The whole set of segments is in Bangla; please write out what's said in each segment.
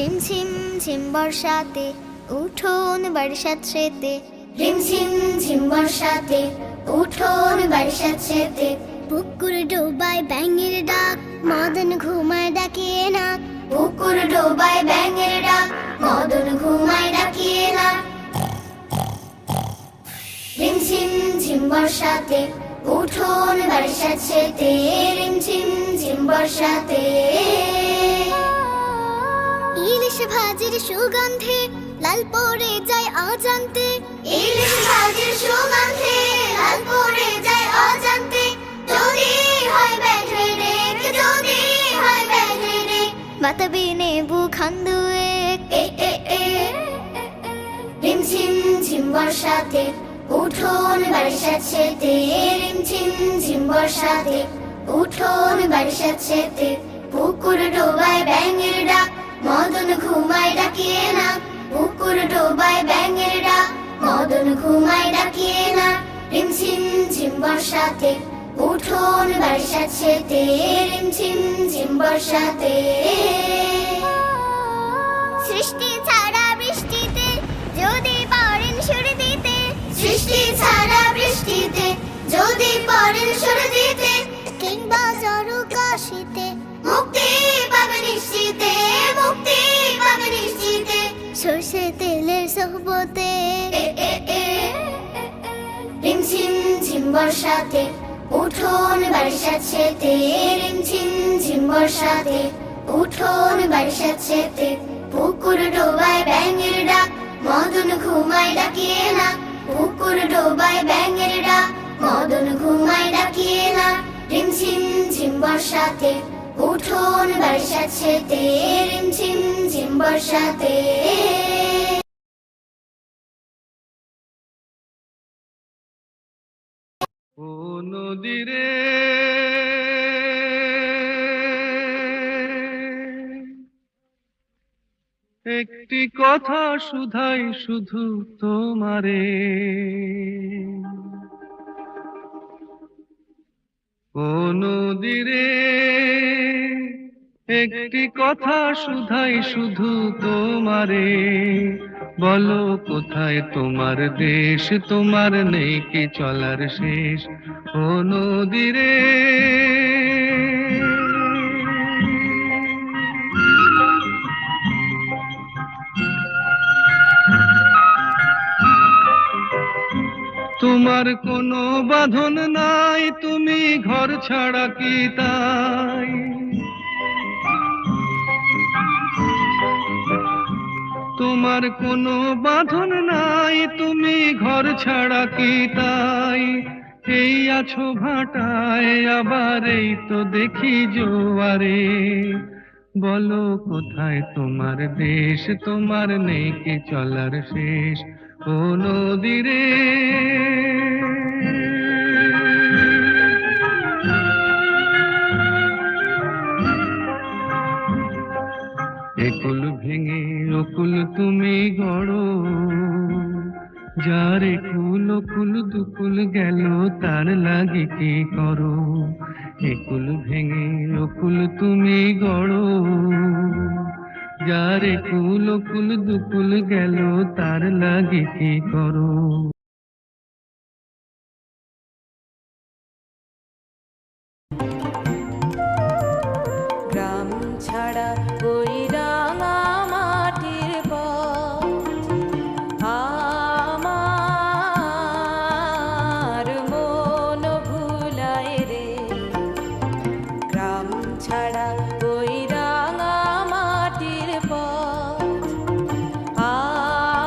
ঝিমঝিম ঝিম বর্ষাতে উঠোন বারিশাত সেতে, রিমঝিম ঝিম বর্ষাতে উঠোন বারিশাত সেতে। পুকুর ডোবায় ব্যাঙের ডাক, মদন ঘুমায় ডাকিয়ে না। পুকুর ডোবায় ব্যাঙের ডাক, মদন ঘুমায় ডাকিয়ে না। রিমঝিম ঝিম বর্ষাতে উঠোন বারিশাত সেতে, রিমঝিম ঝিম বর্ষাতে। ইলিশ ভাজির সুগন্ধে লাল পড়ে যায় অজান্তে, ইলিশ ভাজির সুগন্ধে লাল পড়ে যায় অজান্তে। যদি হয় ব্যাঘ্রে ডেক, যদি হয় ব্যাঘ্রে ডেক, বাতাবি নেবু খান্দুয়ে। রিমঝিম ঝিম বর্ষাতে উঠোন বারিশাত সেতে, রিমঝিম ঝিম বর্ষাতে উঠোন বারিশাত সেতে। পুকুর ডোবায় ব্যাঙের ডাক, মদন ঘুমায় ডাকিয়ে না। পুকুর ডোবায় ব্যাঙের ডাক, মদন ঘুমায় ডাকিয়ে না। রিমঝিম ঝিম বর্ষাতে উঠোন বারিশাত সেতে, রিমঝিম ঝিম বর্ষাতে। সৃষ্টি ছাড়া বৃষ্টিতে যদি পড়েন সুর দিতে, সৃষ্টি ছাড়া বৃষ্টিতে যদি পড়েন সুর দিতে, কিংবা জরুকাশিতে মুক্তি পাবে নিশ্চিতে, মুক্তি পাবে নিশ্চিতে। সর্ষে তেলের সোহবতে। রিমঝিম ঝিম বর্ষাতে উঠোন বারিশাত সেতে, রিমঝিম ঝিম বর্ষাতে উঠোন বারিশাত সেতে। পুকুর ডোবায় ব্যাঙের ডাক, মদন ঘুমায় ডাকিয়ে না। পুকুর ডোবায় ব্যাঙের ডাক, মদন ঘুমায় ডাকিয়ে না। রিমঝিম ঝিম বর্ষাতে উঠোন বারিশাত সেতে, রিমঝিম ঝিম বর্ষাতে। ও নদীরে একটি কথা শুধাই শুধু তোমারে, ও নদীরে একটি কথা শুধাই শুধু তোমারে। বলো কোথায় তোমার দেশ, তোমার নেই কি চলার শেষ। ও নদীরে তোমার কোনো বাঁধন নাই, তুমি ঘর ছাড়া কি তাই। তোমার কোনো বাঁধন নাই, তুমি ঘর ছাড়া কি তাই। এই আছো ভাটায়, আবার এই তো দেখি জোয়ারে। বলো কোথায় তোমার দেশ, তোমার নেই কি চলার শেষ। ও নদীরে একুল ভেঙে অকুল তুমি গড়ো, যার একুল অকুল দুকুল গেল তার লাগি কি করো। একুল ভেঙে অকুল তুমি গড়ো, যার একুল অকুল দুকুল গেল তার লাগি কি করো। গ্রাম ছাড়া ওই রাঙা মাটির পথ, আমার মন ভুলায় রে। গ্রাম ছাড়া ওই রাঙা মাটির পথ, আমার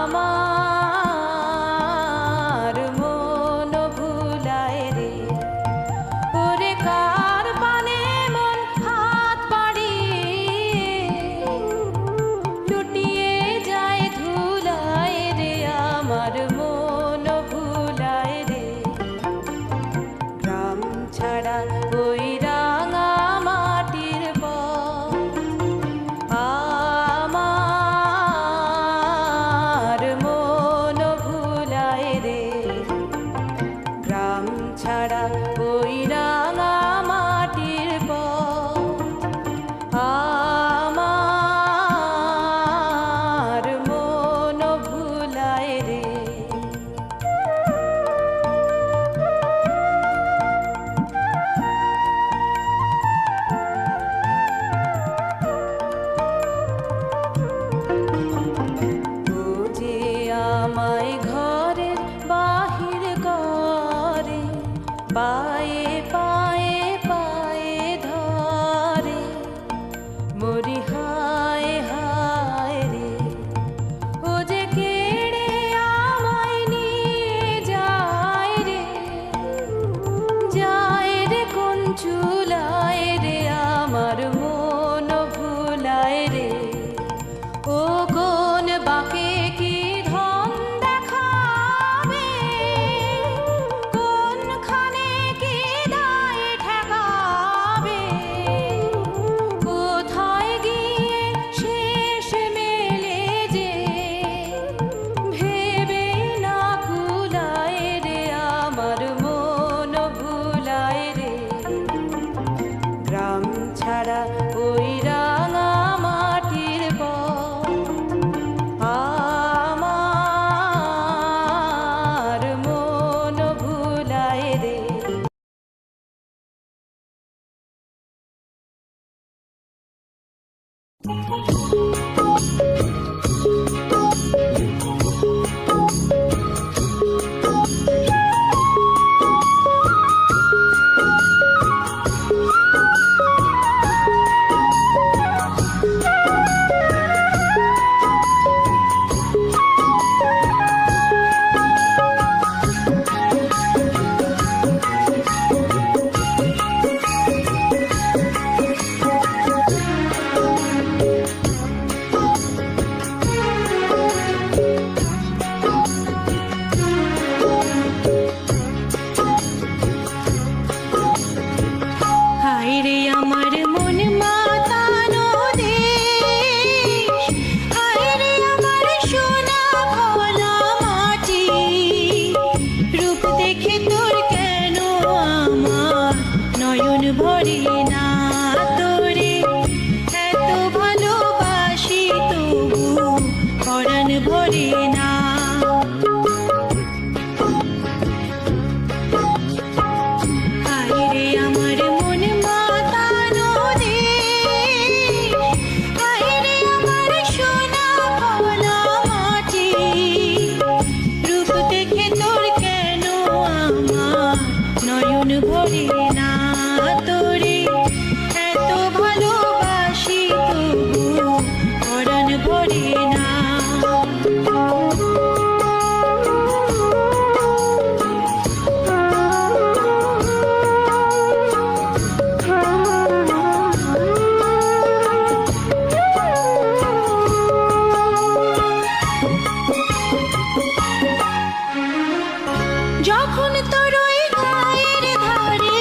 যখন তোর ওই গায়ের ধারে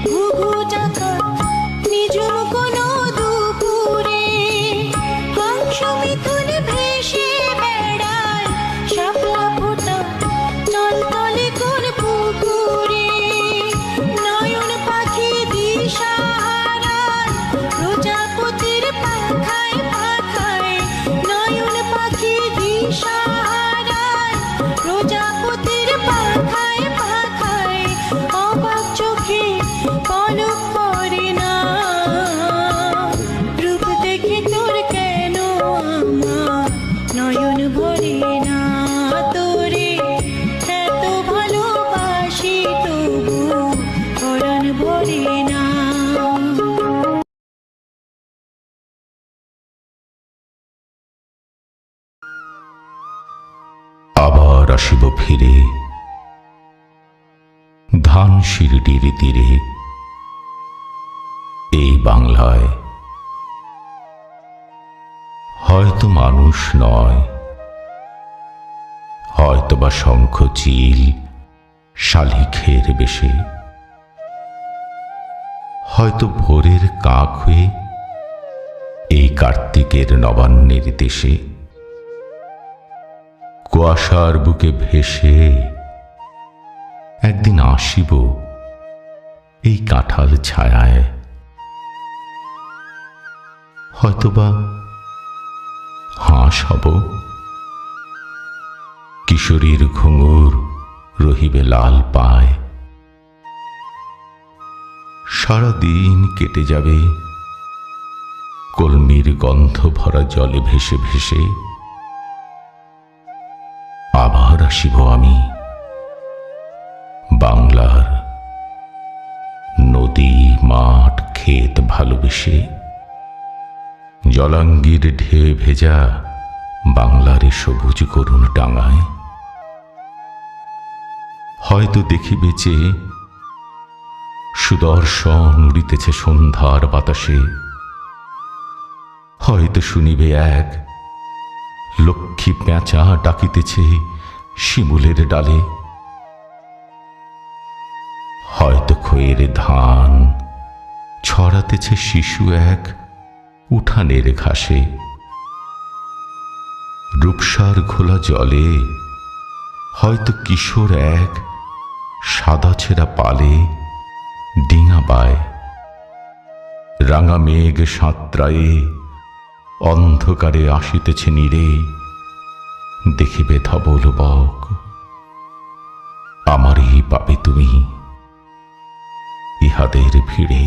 ঘুঘু ডাকা নিজুম কোনো দুপুরে হংস মিথুন ভেসে বেড়ায় শাপলা ফোটা টলটলে কোন পুকুরে নয়ন পাখি দিশা হারায় প্রজাপতির পাখায় পাখায় নয়ন পাখি দিশা হারায় প্রজাপতির পাখায় পাখায় অবাক চোখে পলক পড়ে না রূপ দেখে তোর কেন আমার নয়ন ভরে না তোরে এত ভালোবাসি তবু পরাণ ভরে না। আবার আসিব ফিরে ধান শিরডির তীরে এই বাংলায় হয়তো মানুষ নয় হয়তো বা শঙ্খ চিল শালিখের বেশে হয়তো ভোরের কাক হয়ে এই কার্তিকের নবান্নের দেশে কুয়াশার বুকে ভেসে একদিন আসিব এই কাঁঠাল ছায়ায় হয়তোবা হাঁস হব কিশোরীর ঘুঙুর রহিবে লাল পায় সারাদিন কেটে যাবে কলমির গন্ধ ভরা জলে ভেসে ভেসে আবার আসিব আমি বাংলার নদী মাঠ ক্ষেত ভালোবেসে জলাঙ্গির ঢেউ ভেজা বাংলার সবুজ করুণ ডাঙায় হয়তো দেখিবে যে সুদর্শন উড়িতেছে সন্ধ্যার বাতাসে হয়তো শুনিবে এক লক্ষ্মী পেঁচা ডাকিতেছে শিমুলের ডালে হয়তো খয়ের ধান ছড়াতেছে শিশু এক উঠানের ঘাসে রূপসার ঘোলা জলে হয়তো কিশোর এক সাদা ছেঁড়া পালে ডিঙা বায় রাঙা মেঘ সাঁতরায়ে অন্ধকারে আসিতেছে নীরে দেখিবে ধবল বক আমারই পাবে তুমি ইহাদের ভিড়ে।